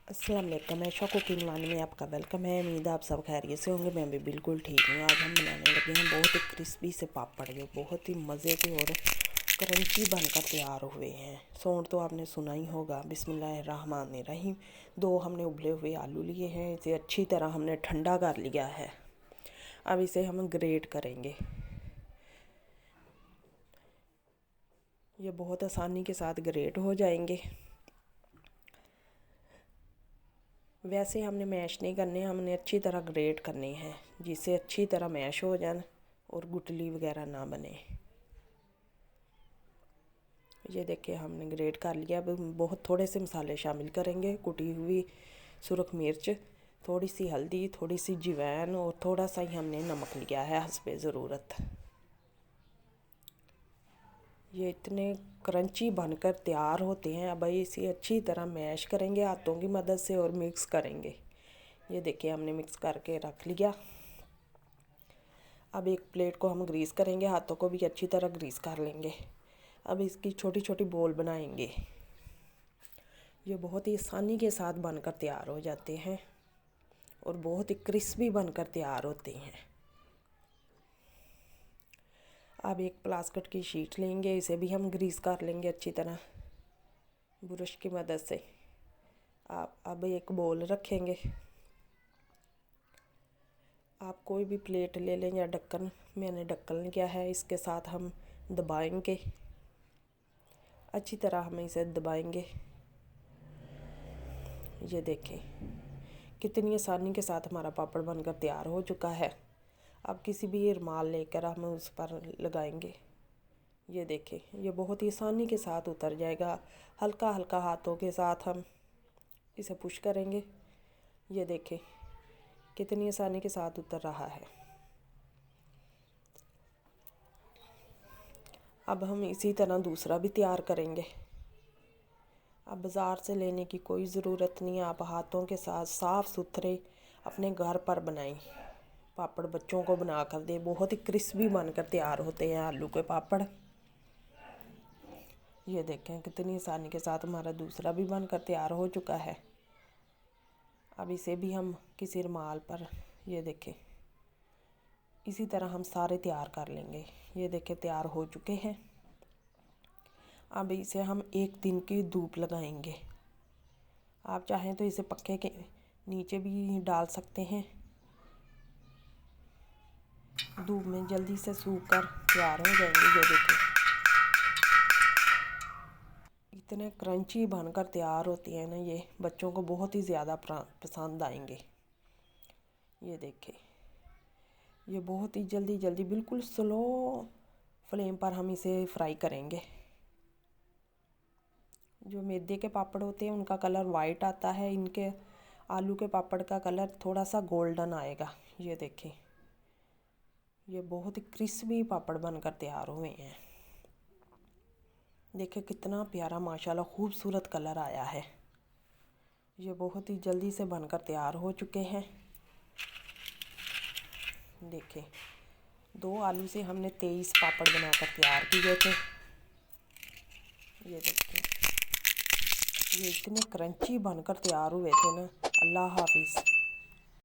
अस्सलाम वालेकुम। ऐशा cooking one में आपका वेलकम है। उम्मीद है आप सब खैरियत से होंगे। मैं भी बिल्कुल ठीक हूँ। आज हम बनाने लगे हैं बहुत ही क्रिस्पी से पापड़, जो बहुत ही मज़े के और क्रंची बनकर तैयार हुए हैं। साउंड तो आपने सुना ही होगा। बिस्मिल्लाहिर्रहमानिर्रहीम। 2 हमने उबले हुए आलू लिए हैं। इसे अच्छी तरह हमने ठंडा कर लिया है। अब इसे हम ग्रेट करेंगे। ये बहुत आसानी के साथ ग्रेट हो जाएंगे। वैसे हमने मैश नहीं करने, हमने अच्छी तरह ग्रेट करने हैं, जिससे अच्छी तरह मैश हो जाए और गुठली वगैरह ना बने। ये देखिए हमने ग्रेट कर लिया। अब बहुत थोड़े से मसाले शामिल करेंगे। कुटी हुई सुरख मिर्च, थोड़ी सी हल्दी, थोड़ी सी अजवाइन और थोड़ा सा ही हमने नमक लिया है हस्बे ज़रूरत। ये इतने क्रंची बनकर तैयार होते हैं। अब इसे अच्छी तरह मैश करेंगे हाथों की मदद से और मिक्स करेंगे। ये देखिए हमने मिक्स करके रख लिया। अब एक प्लेट को हम ग्रीस करेंगे, हाथों को भी अच्छी तरह ग्रीस कर लेंगे। अब इसकी छोटी छोटी बॉल बनाएंगे। ये बहुत ही आसानी के साथ बनकर तैयार हो जाते हैं और बहुत ही क्रिस्पी बनकर तैयार होते हैं। अब एक प्लास्टिक की शीट लेंगे, इसे भी हम ग्रीस कर लेंगे अच्छी तरह ब्रश की मदद से। आप अब एक बोल रखेंगे। आप कोई भी प्लेट ले लें या ढक्कन, मैंने ढक्कन लिया है। इसके साथ हम दबाएंगे, अच्छी तरह हम इसे दबाएंगे। ये देखें कितनी आसानी के साथ हमारा पापड़ बनकर तैयार हो चुका है। अब किसी भी रुमाल लेकर हम उस पर लगाएंगे। ये देखें ये बहुत ही आसानी के साथ उतर जाएगा। हल्का हल्का हाथों के साथ हम इसे पुश करेंगे। ये देखें कितनी आसानी के साथ उतर रहा है। अब हम इसी तरह दूसरा भी तैयार करेंगे। अब बाज़ार से लेने की कोई ज़रूरत नहीं है। आप हाथों के साथ साफ़ सुथरे अपने घर पर बनाएं। पापड़ बच्चों को बना कर दें। बहुत ही क्रिस्पी बनकर तैयार होते हैं आलू के पापड़। ये देखें कितनी आसानी के साथ हमारा दूसरा भी बनकर तैयार हो चुका है। अब इसे भी हम किसी रुमाल पर, ये देखें इसी तरह हम सारे तैयार कर लेंगे। ये देखें तैयार हो चुके हैं। अब इसे हम 1 दिन की धूप लगाएंगे। आप चाहें तो इसे पक्के के नीचे भी डाल सकते हैं। धूप में जल्दी से सूख कर तैयार हो जाएंगे। ये देखें इतने क्रंची बनकर तैयार होती है ना, ये बच्चों को बहुत ही ज़्यादा पसंद आएंगे। ये देखें ये बहुत ही जल्दी बिल्कुल स्लो फ्लेम पर हम इसे फ्राई करेंगे। जो मैदे के पापड़ होते हैं उनका कलर वाइट आता है, इनके आलू के पापड़ का कलर थोड़ा सा गोल्डन आएगा। ये देखें ये बहुत ही क्रिस्पी पापड़ बनकर तैयार हुए हैं। देखें कितना प्यारा माशाल्लाह खूबसूरत कलर आया है। ये बहुत ही जल्दी से बनकर तैयार हो चुके हैं। देखें 2 आलू से हमने 23 पापड़ बनाकर तैयार किए थे। ये देखें ये इतने क्रंची बनकर तैयार हुए थे ना। अल्लाह हाफिज़।